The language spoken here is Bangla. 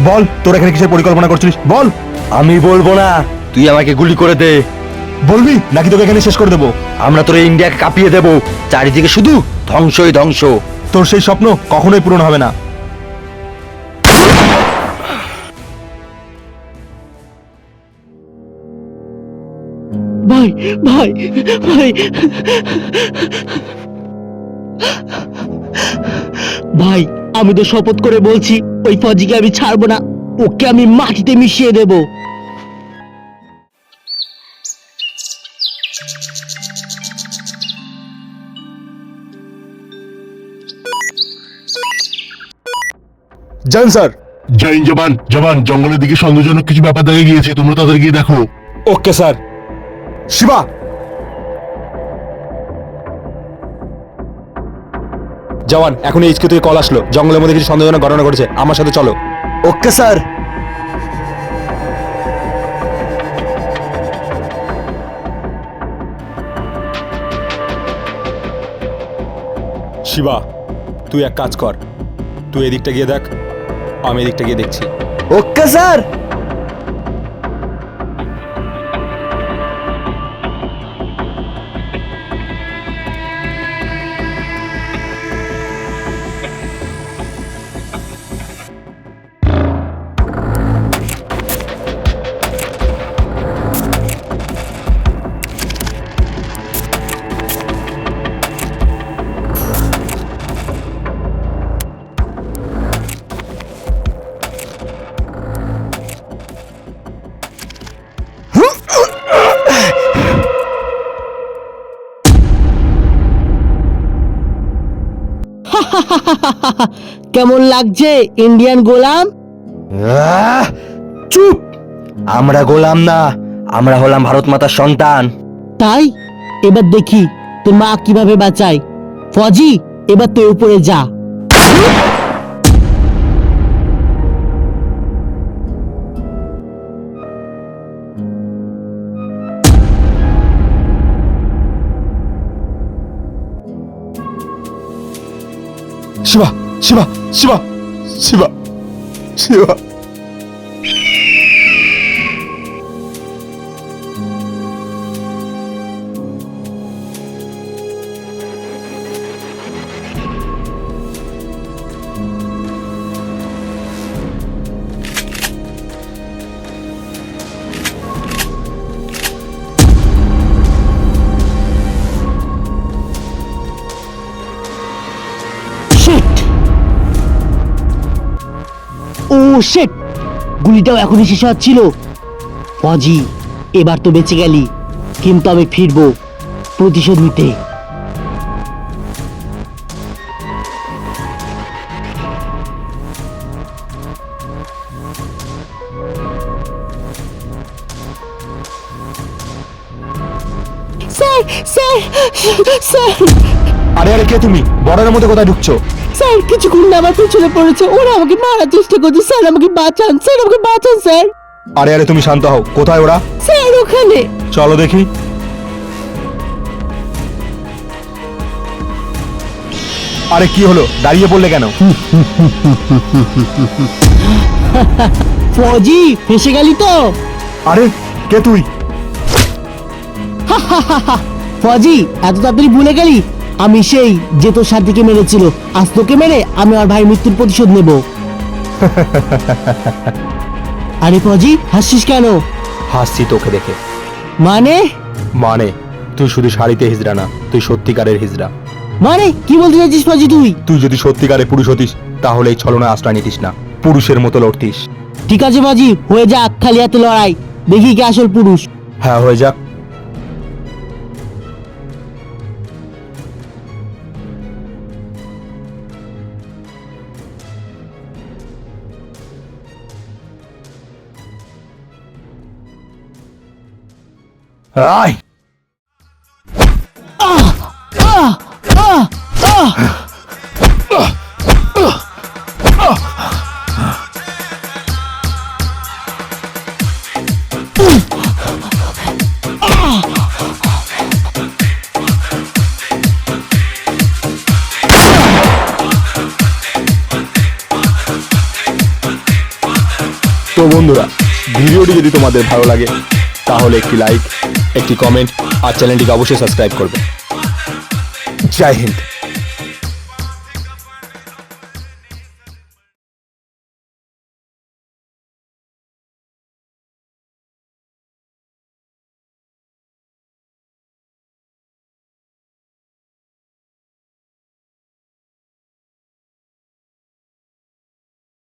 বল, তোর এখানে কিসের পরিকল্পনা করছিস? বল। আমি বলবো না, তুই আমাকে গুলি করে দে। বলবি নাকি তোকে এখানে শেষ করে দেবো? আমরা তোর ইন্ডিয়াকে কাঁপিয়ে দেবো, চারিদিকে শুধু ধ্বংসই ধ্বংস। তোর সেই স্বপ্ন কখনোই পূরণ হবে না। ভাই ভাই ভাই ভাই, আমি তো শপথ করে বলছি ওই ফজিকে আমি ছাড়বো না, ওকে আমি মাটিতে মিশিয়ে দেব। জান স্যার। জয় জবান। জবান, জঙ্গলের দিকে সন্দেহজনক কিছু ব্যাপার দেখা গিয়েছে, তোমরা তাদের গিয়ে দেখো। Okay sir. শিবা, জওয়ান, এখন এইচকে থেকে কল আসলো, জঙ্গলের মধ্যে কিছু সন্দেহজনক ঘটনা ঘটেছে, আমার সাথে চলো। Okay sir. শিবা, তুই এক কাজ কর, তুই এদিকটা গিয়ে দেখ, আমি এদিকটা গিয়ে দেখছি। Okay sir. কেমন লাগছে ইন্ডিয়ান গোলাম? চুপ! আমরা গোলাম না, আমরা হলাম ভারত মাতার সন্তান। তাই এবার দেখি তোর মা কিভাবে বাঁচায়। ফজি, এবার তুই উপরে যা। শিবা, শিবা, শিবা, শিবা, শিবা। ও শিট, গুলিটাও এখনই শেষ হচ্ছিল। ফজি, এবার তো বেঁচে গেলি, কিন্তু আমি ফিরবো প্রতিশোধ নিতে। স্যার স্যার স্যার, আরে আরে, কে তুমি? বর্ডারের মধ্যে কোথায় ঢুকছো? স্যার কিছু গুন্ডা আমার পিছনে পড়েছে, ওরা আমাকে মারার চেষ্টা করছে। স্যার আমাকে বাঁচান, স্যার আমাকে বাঁচান স্যার। আরে আরে, তুমি শান্ত হও। কোথায় ওরা? স্যার ওখানে। চলো দেখি। আরে কি হলো, দাঁড়িয়ে পড়লে কেন? ফজি, ফেসে গেলি তো? আরে কে তুই? ফজি, এত তাড়াতাড়ি ভুলে গেলি? আমি সেই যে তোর সাথীকে মেরেছিল। আজ তোকে মেরে আমি আমার ভাইয়ের মৃত্যুর প্রতিশোধ নেব। আরে ফজি, হাসছিস কেন? হাসছি তোকে দেখে। মানে? মানে তুই শুধু শাড়িতে হিজড়া না, তুই সত্যিকারের হিজড়া। মানে কি বলতে চাইছিস ফজি তুই? তুই যদি সত্যিকারের পুরুষ হতিস তাহলে এই ছলনায় আশ্রয় নিতিস না, পুরুষের মতো লড়তিস। ঠিক আছে ফজি, হয়ে যাক খালি হাতে লড়াই, দেখি কে আসল পুরুষ। হ্যাঁ, হয়ে যাক। আয় তো বন্ধুরা, ভিডিওটি যদি তোমাদের ভালো লাগে তাহলে একটি লাইক, একটি কমেন্ট আর চ্যানেলটিকে অবশ্যই সাবস্ক্রাইব করবে। জয় হিন্দ।